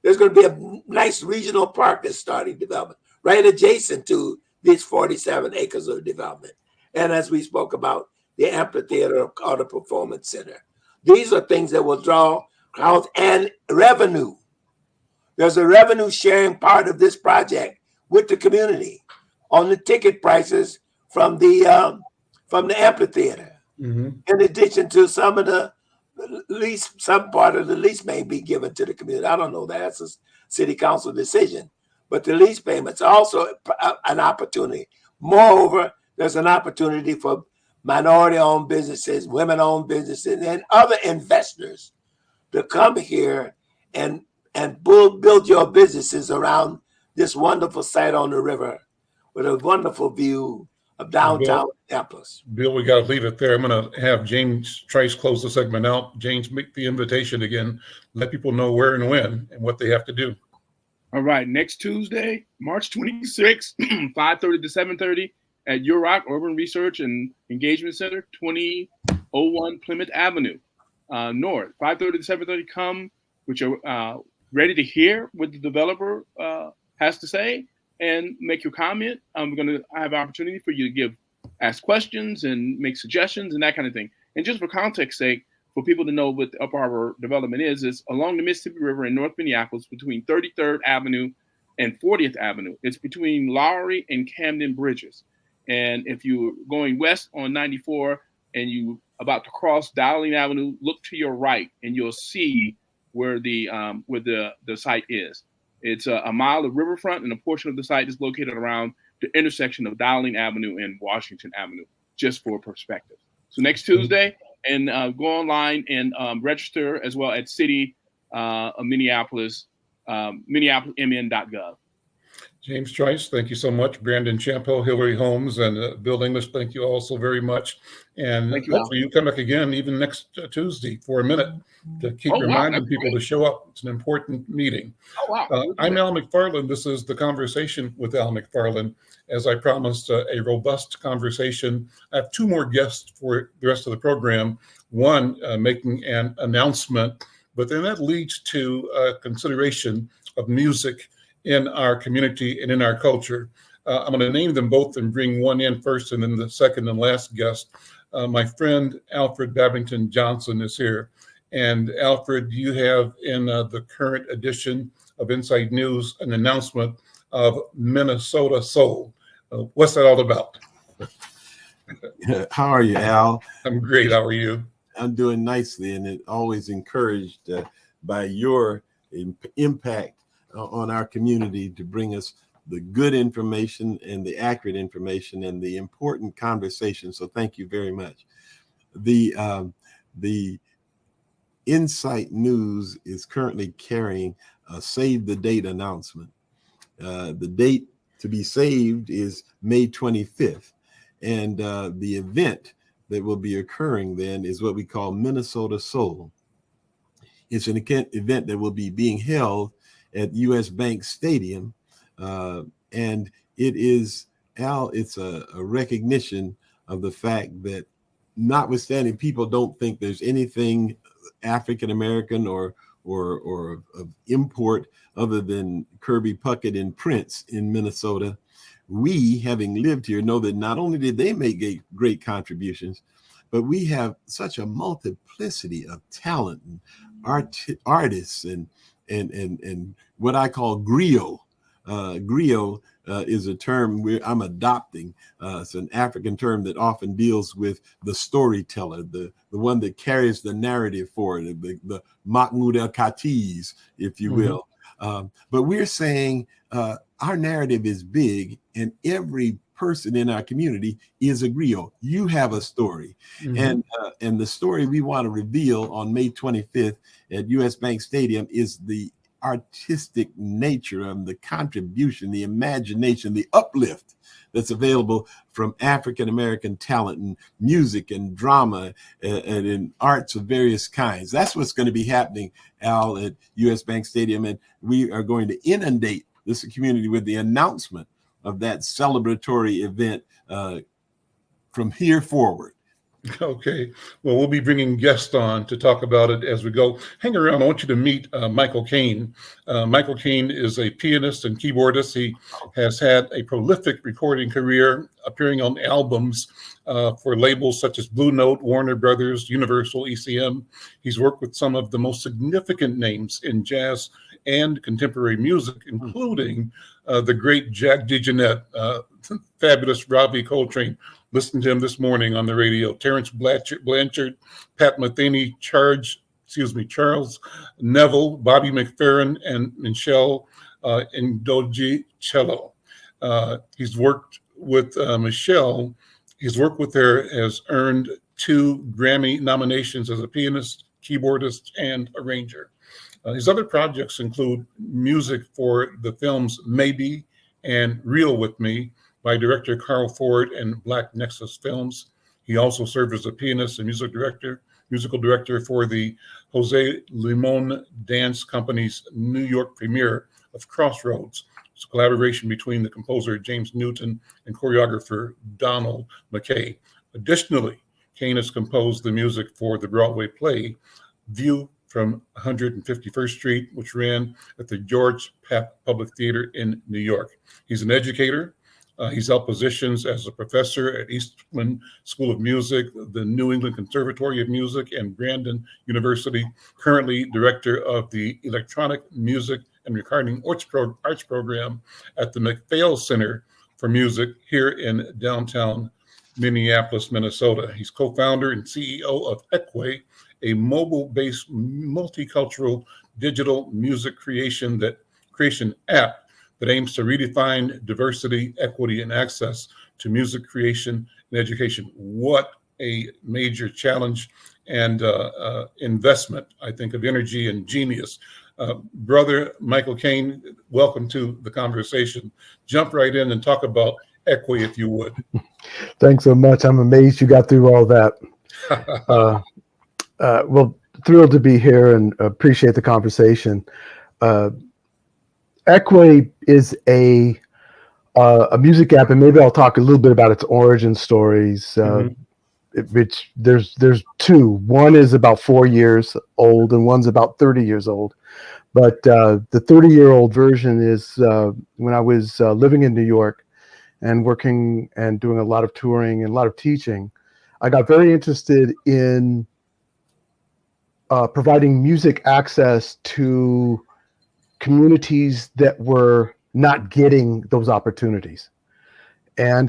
There's going to be a nice regional park that's starting development right adjacent to these 47 acres of development. And as we spoke about, the amphitheater or the performance center. These are things that will draw crowds and revenue. There's a revenue sharing part of this project with the community on the ticket prices from the amphitheater. Mm-hmm. In addition to some of the lease, some part of the lease may be given to the community. I don't know. That's a city council decision. But the lease payments are also an opportunity. Moreover, there's an opportunity for minority-owned businesses, women-owned businesses, and other investors to come here and build your businesses around this wonderful site on the river with a wonderful view of downtown Minneapolis. Bill, we got to leave it there. I'm going to have James Trice close the segment out. James, make the invitation again. Let people know where and when and what they have to do. All right. Next Tuesday, March 26th, 5:30 to 7:30 at UROC Urban Research and Engagement Center, 2001 Plymouth Avenue North. 5:30 to 7:30. Come, which are ready to hear what the developer has to say and make your comment. I'm going to have an opportunity for you to ask questions and make suggestions and that kind of thing. And just for context sake, for people to know what the Upper Harbor development is along the Mississippi River in North Minneapolis between 33rd Avenue and 40th Avenue. It's between Lowry and Camden Bridges. And if you're going west on 94 and you about to cross Dowling Avenue, look to your right and you'll see where the site is. It's a mile of riverfront, and a portion of the site is located around the intersection of Dowling Avenue and Washington Avenue, just for perspective. So next Tuesday, and go online and register as well at City of Minneapolis, minneapolismn.gov. James Trice, thank you so much. Brandon Champeau, Hilary Holmes, and Bill English, thank you also very much. And hopefully you come back again even next Tuesday for a minute to keep reminding people to show up. It's an important meeting. I'm Al McFarlane. This is The Conversation with Al McFarlane. As I promised, a robust conversation. I have two more guests for the rest of the program. One making an announcement, but then that leads to consideration of music in our community and in our culture. I'm going to name them both and bring one in first and then the second and last guest. My friend Alfred Babington Johnson is here. And Alfred, you have in the current edition of Inside News an announcement of Minnesota Soul. What's that all about? How are you, Al? I'm great. How are you? I'm doing nicely, and it always encouraged by your impact on our community to bring us the good information and the accurate information and the important conversation. So thank you very much. The Insight News is currently carrying a save the date announcement. The date to be saved is May 25th. And the event that will be occurring then is what we call Minnesota Soul. It's an event that will be being held at US Bank Stadium. And it is, Al, it's a recognition of the fact that notwithstanding people don't think there's anything African-American or of import other than Kirby Puckett and Prince in Minnesota, we, having lived here, know that not only did they make great contributions, but we have such a multiplicity of talent and artists and what I call griot. Griot is a term I'm adopting. It's an African term that often deals with the storyteller, the one that carries the narrative forward, the Mahmoud el-Khatis, if you will. But we're saying our narrative is big, and every person in our community is a griot. You have a story, and the story we want to reveal on May 25th at US Bank Stadium is the artistic nature of the contribution, the imagination, the uplift that's available from African-American talent in music and drama and in arts of various kinds. That's what's going to be happening, Al, at US Bank Stadium. And we are going to inundate this community with the announcement of that celebratory event from here forward. Okay. Well, we'll be bringing guests on to talk about it as we go. Hang around. I want you to meet Michael Cain. Michael Cain is a pianist and keyboardist. He has had a prolific recording career, appearing on albums for labels such as Blue Note, Warner Brothers, Universal, ECM. He's worked with some of the most significant names in jazz and contemporary music, including the great Jack DeJohnette, fabulous Robbie Coltrane. Listened to him this morning on the radio. Terrence Blanchard, Pat Metheny, Charles Neville, Bobby McFerrin, and Michelle Ndoji Cello. He's worked with Michelle. His work with her has earned 2 Grammy nominations as a pianist, keyboardist, and arranger. His other projects include music for the films Maybe and Real With Me by director Carl Ford and Black Nexus Films. He also served as a pianist and musical director for the Jose Limon Dance Company's New York premiere of Crossroads. It's a collaboration between the composer James Newton and choreographer Donald McKay. Additionally, Cain has composed the music for the Broadway play View from 151st Street, which ran at the George Papp Public Theater in New York. He's an educator. He's held positions as a professor at Eastman School of Music, the New England Conservatory of Music, and Brandon University. Currently director of the Electronic Music and Recording Arts Program at the McPhail Center for Music here in downtown Minneapolis, Minnesota. He's co-founder and CEO of ekwe, a mobile-based multicultural digital music creation app that aims to redefine diversity, equity, and access to music creation and education. What a major challenge and investment, I think, of energy and genius. Brother Michael Cain, welcome to the conversation. Jump right in and talk about ekwe, if you would. Thanks so much. I'm amazed you got through all that. Well, thrilled to be here and appreciate the conversation. ekwe is a music app, and maybe I'll talk a little bit about its origin stories. Which there's 2. One is about 4 years old, and one's about 30 years old. But the 30-year-old version is when I was living in New York and working and doing a lot of touring and a lot of teaching. I got very interested in providing music access to communities that were not getting those opportunities. And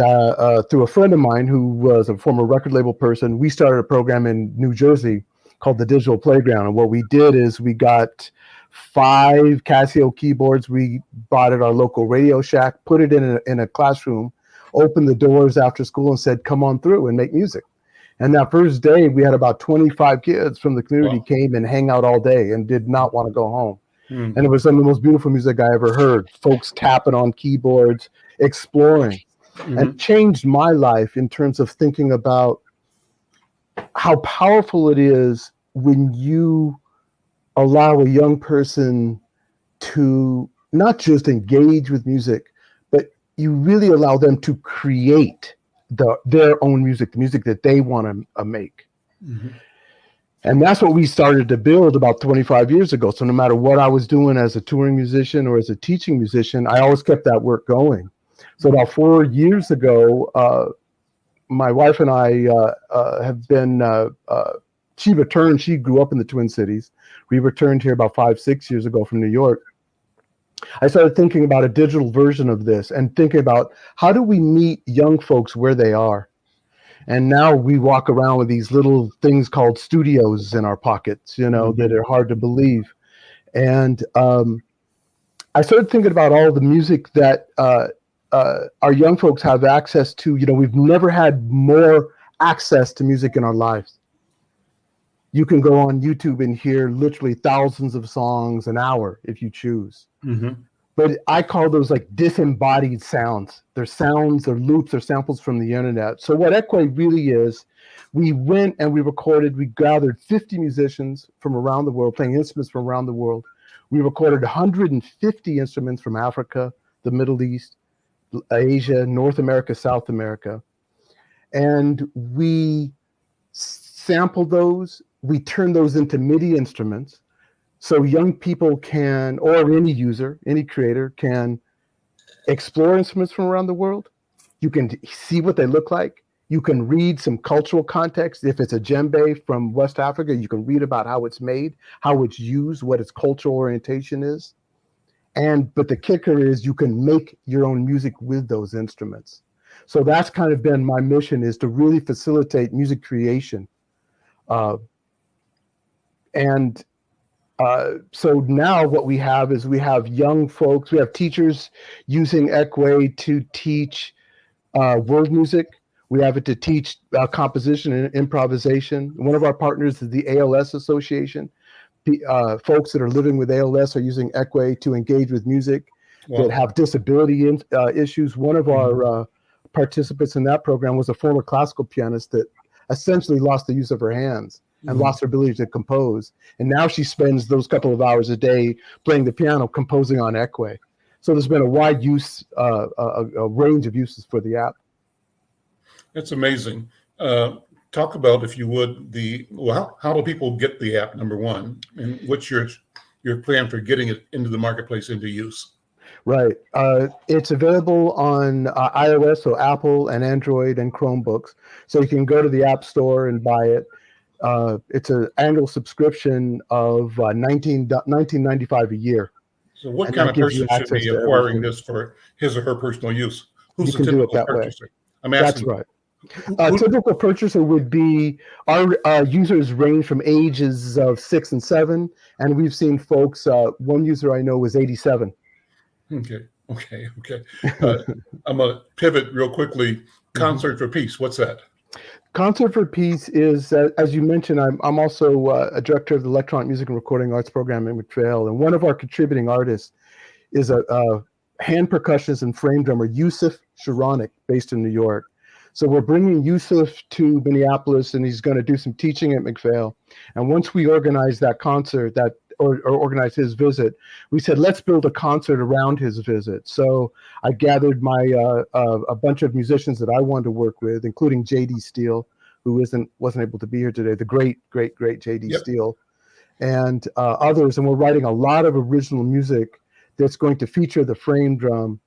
through a friend of mine who was a former record label person, we started a program in New Jersey called the Digital Playground. And what we did is we got 5 Casio keyboards we bought at our local Radio Shack, put it in a classroom, opened the doors after school and said, come on through and make music. And that first day, we had about 25 kids from the community came and hang out all day and did not want to go home. And it was some of the most beautiful music I ever heard. Folks tapping on keyboards, exploring. And changed my life in terms of thinking about how powerful it is when you allow a young person to not just engage with music, but you really allow them to create their own music, the music that they want to make. And that's what we started to build about 25 years ago. So no matter what I was doing as a touring musician or as a teaching musician, I always kept that work going. So about 4 years ago, my wife and I have been, she returned, she grew up in the Twin Cities. We returned here about 5-6 years ago from New York. I started thinking about a digital version of this and thinking about how do we meet young folks where they are? And now we walk around with these little things called studios in our pockets, you know, that are hard to believe. And I started thinking about all the music that our young folks have access to. You know, we've never had more access to music in our lives. You can go on YouTube and hear literally thousands of songs an hour if you choose. Mm-hmm. But I call those like disembodied sounds. They're sounds or loops or samples from the internet. So what ekwe really is, we went and we recorded, we gathered 50 musicians from around the world, playing instruments from around the world. We recorded 150 instruments from Africa, the Middle East, Asia, North America, South America. And we sampled those, we turned those into MIDI instruments. So young people can, or any user, any creator can explore instruments from around the world. You can see what they look like. You can read some cultural context. If it's a djembe from West Africa, you can read about how it's made, how it's used, what its cultural orientation is. But the kicker is you can make your own music with those instruments. So that's kind of been my mission, is to really facilitate music creation. So now what we have is we have young folks, we have teachers using ekwe to teach world music. We have it to teach composition and improvisation. One of our partners is the ALS Association. Folks that are living with ALS are using ekwe to engage with music. Wow. That have disability issues. One of our participants in that program was a former classical pianist that essentially lost the use of her hands and lost her ability to compose. And now she spends those couple of hours a day playing the piano, composing on ekwe. So there's been a wide use, a range of uses for the app. That's amazing. Talk about, if you would, how do people get the app, number one, and what's your plan for getting it into the marketplace, into use? Right. It's available on iOS, so Apple and Android and Chromebooks. So you can go to the App Store and buy it. It's an annual subscription of $19.95 a year. So what kind of person should be acquiring this for his or her personal use? Who's the typical purchaser? I'm asking. That's right. A typical purchaser would be, our users range from ages of 6 and 7, and we've seen folks, one user I know was 87. Okay. I'm going to pivot real quickly. Concert for Peace, what's that? Concert for Peace is, as you mentioned, I'm also a director of the Electronic Music and Recording Arts program at McPhail, and one of our contributing artists is a hand percussionist and frame drummer, Yusuf Sharonik, based in New York. So we're bringing Yusuf to Minneapolis, and he's going to do some teaching at McPhail. And once we organize that concert, or organize his visit, we said, let's build a concert around his visit. So I gathered a bunch of musicians that I wanted to work with, including J.D. Steele, who wasn't able to be here today, the great J.D. Steele, and others. And we're writing a lot of original music that's going to feature the frame drum.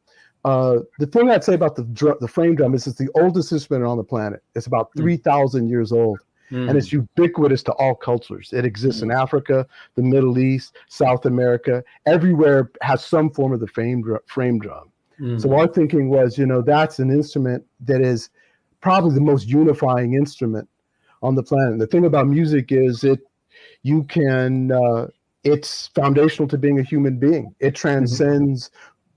The thing I'd say about the frame drum is it's the oldest instrument on the planet. It's about 3,000 years old. And it's ubiquitous to all cultures. It exists in Africa, the Middle East, South America. Everywhere has some form of the frame drum. So our thinking was, that's an instrument that is probably the most unifying instrument on the planet. And the thing about music is it's foundational to being a human being. It transcends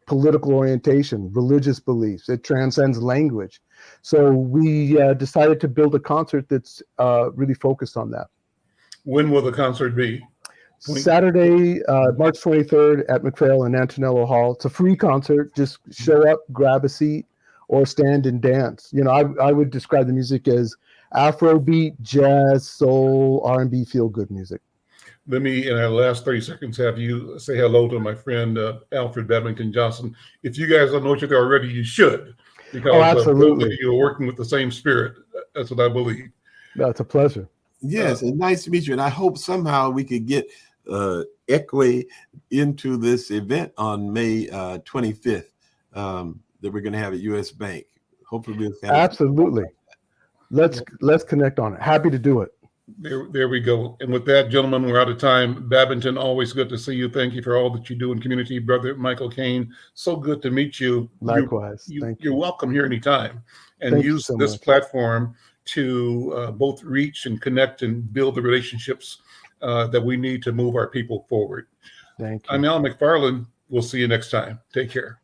political orientation, religious beliefs. It transcends language. So we decided to build a concert that's really focused on that. When will the concert be? Saturday, March 23rd at McPhail and Antonello Hall. It's a free concert. Just show up, grab a seat, or stand and dance. I would describe the music as Afrobeat, jazz, soul, R&B, feel-good music. Let me, in our last 30 seconds, have you say hello to my friend Alfred Badminton Johnson. If you guys don't know each other already, you should, because absolutely. You're working with the same spirit. That's what I believe. That's a pleasure. Yes, and nice to meet you. And I hope somehow we could get ekwe into this event on May 25th that we're going to have at U.S. Bank. Hopefully we'll have absolutely. Let's connect on it. Happy to do it. There we go. And with that, gentlemen, we're out of time. Babington, always good to see you. Thank you for all that you do in community. Brother Michael Cain, so good to meet you. Likewise. Thank you. You're welcome here anytime. And use this platform to both reach and connect and build the relationships that we need to move our people forward. Thank you. I'm Al McFarlane. We'll see you next time. Take care.